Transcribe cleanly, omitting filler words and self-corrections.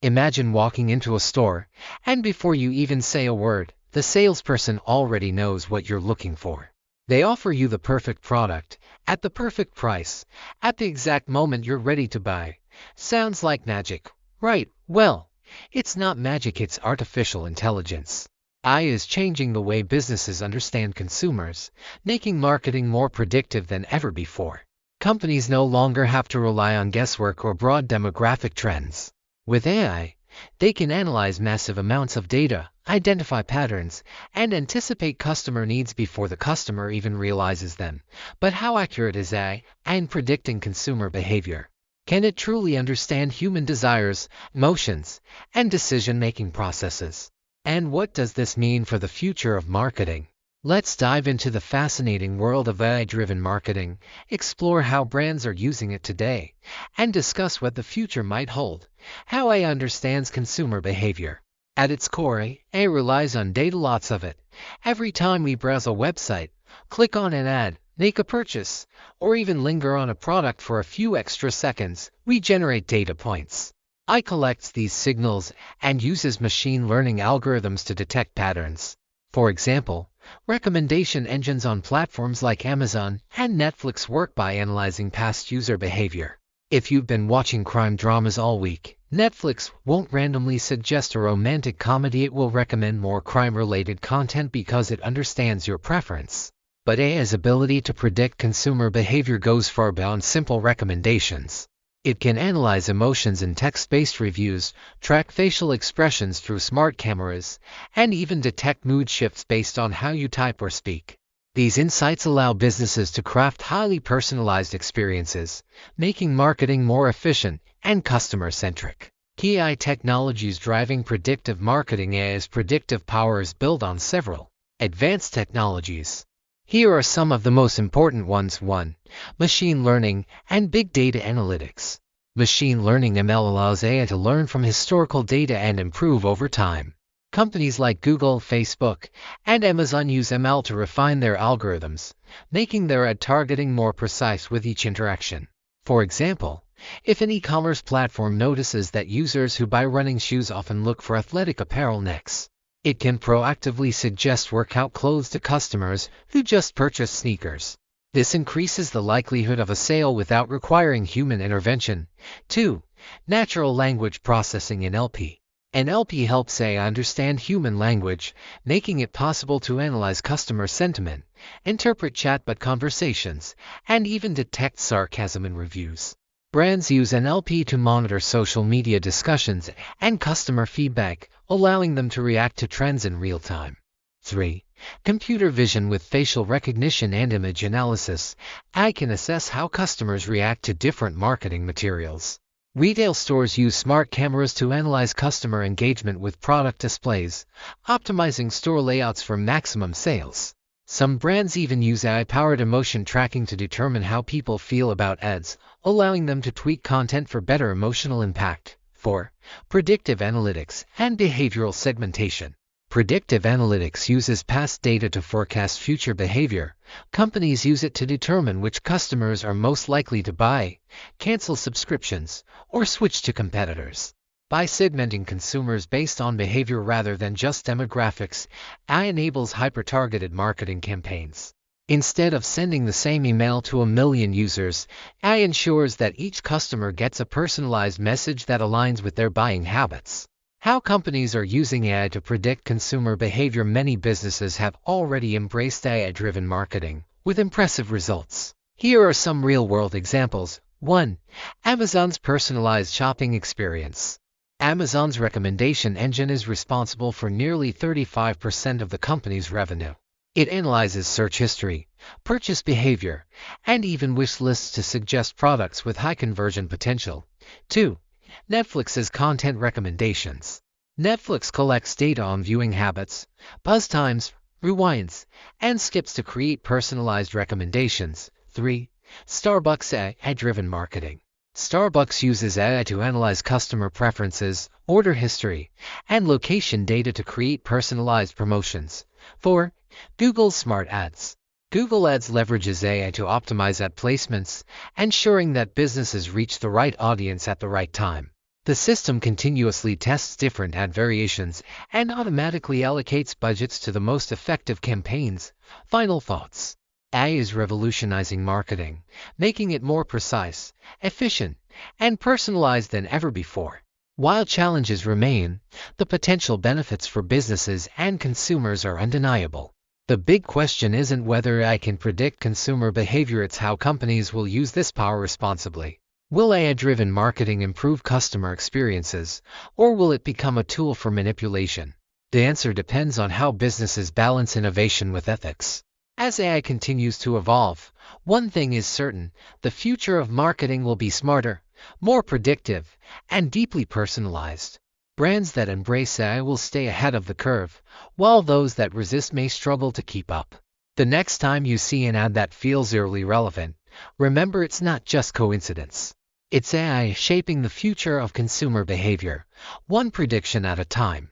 Imagine walking into a store, and before you even say a word, the salesperson already knows what you're looking for. They offer you the perfect product, at the perfect price, at the exact moment you're ready to buy. Sounds like magic, right? Well, it's not magic, it's artificial intelligence. AI is changing the way businesses understand consumers, making marketing more predictive than ever before. Companies no longer have to rely on guesswork or broad demographic trends. With AI, they can analyze massive amounts of data, identify patterns, and anticipate customer needs before the customer even realizes them. But how accurate is AI in predicting consumer behavior? Can it truly understand human desires, emotions, and decision-making processes? And what does this mean for the future of marketing? Let's dive into the fascinating world of AI-driven marketing, explore how brands are using it today, and discuss what the future might hold. How AI understands consumer behavior. At its core, AI relies on data, lots of it. Every time we browse a website, click on an ad, make a purchase, or even linger on a product for a few extra seconds, we generate data points. AI collects these signals and uses machine learning algorithms to detect patterns. For example, recommendation engines on platforms like Amazon and Netflix work by analyzing past user behavior. If you've been watching crime dramas all week, Netflix won't randomly suggest a romantic comedy, it will recommend more crime-related content because it understands your preference. But AI's ability to predict consumer behavior goes far beyond simple recommendations. It can analyze emotions in text-based reviews, track facial expressions through smart cameras, and even detect mood shifts based on how you type or speak. These insights allow businesses to craft highly personalized experiences, making marketing more efficient and customer-centric. Key AI technologies driving predictive marketing. AI's predictive power is built on several advanced technologies. Here are some of the most important ones. 1. Machine learning and big data analytics. Machine learning (ML) allows AI to learn from historical data and improve over time. Companies like Google, Facebook, and Amazon use ML to refine their algorithms, making their ad targeting more precise with each interaction. For example, if an e-commerce platform notices that users who buy running shoes often look for athletic apparel next, it can proactively suggest workout clothes to customers who just purchased sneakers. This increases the likelihood of a sale without requiring human intervention. 2. Natural language processing (NLP). NLP helps AI understand human language, making it possible to analyze customer sentiment, interpret chatbot conversations, and even detect sarcasm in reviews. Brands use NLP to monitor social media discussions and customer feedback, allowing them to react to trends in real time. 3. Computer vision with facial recognition and image analysis. AI can assess how customers react to different marketing materials. Retail stores use smart cameras to analyze customer engagement with product displays, optimizing store layouts for maximum sales. Some brands even use AI-powered emotion tracking to determine how people feel about ads, allowing them to tweak content for better emotional impact. 4. Predictive analytics and behavioral segmentation. Predictive analytics uses past data to forecast future behavior. Companies use it to determine which customers are most likely to buy, cancel subscriptions, or switch to competitors. By segmenting consumers based on behavior rather than just demographics, AI enables hyper-targeted marketing campaigns. Instead of sending the same email to a million users, AI ensures that each customer gets a personalized message that aligns with their buying habits. How companies are using AI to predict consumer behavior. Many businesses have already embraced AI-driven marketing, with impressive results. Here are some real-world examples. 1. Amazon's personalized shopping experience. Amazon's recommendation engine is responsible for nearly 35% of the company's revenue. It analyzes search history, purchase behavior, and even wish lists to suggest products with high conversion potential. 2. Netflix's content recommendations. Netflix collects data on viewing habits, pause times, rewinds, and skips to create personalized recommendations. 3. Starbucks AI-driven marketing. Starbucks uses AI to analyze customer preferences, order history, and location data to create personalized promotions. 4. Google's Smart Ads. Google Ads leverages AI to optimize ad placements, ensuring that businesses reach the right audience at the right time. The system continuously tests different ad variations and automatically allocates budgets to the most effective campaigns. Final thoughts. AI is revolutionizing marketing, making it more precise, efficient, and personalized than ever before. While challenges remain, the potential benefits for businesses and consumers are undeniable. The big question isn't whether AI can predict consumer behavior, it's how companies will use this power responsibly. Will AI-driven marketing improve customer experiences, or will it become a tool for manipulation? The answer depends on how businesses balance innovation with ethics. As AI continues to evolve, one thing is certain: the future of marketing will be smarter, more predictive, and deeply personalized. Brands that embrace AI will stay ahead of the curve, while those that resist may struggle to keep up. The next time you see an ad that feels eerily relevant, remember it's not just coincidence. It's AI shaping the future of consumer behavior, one prediction at a time.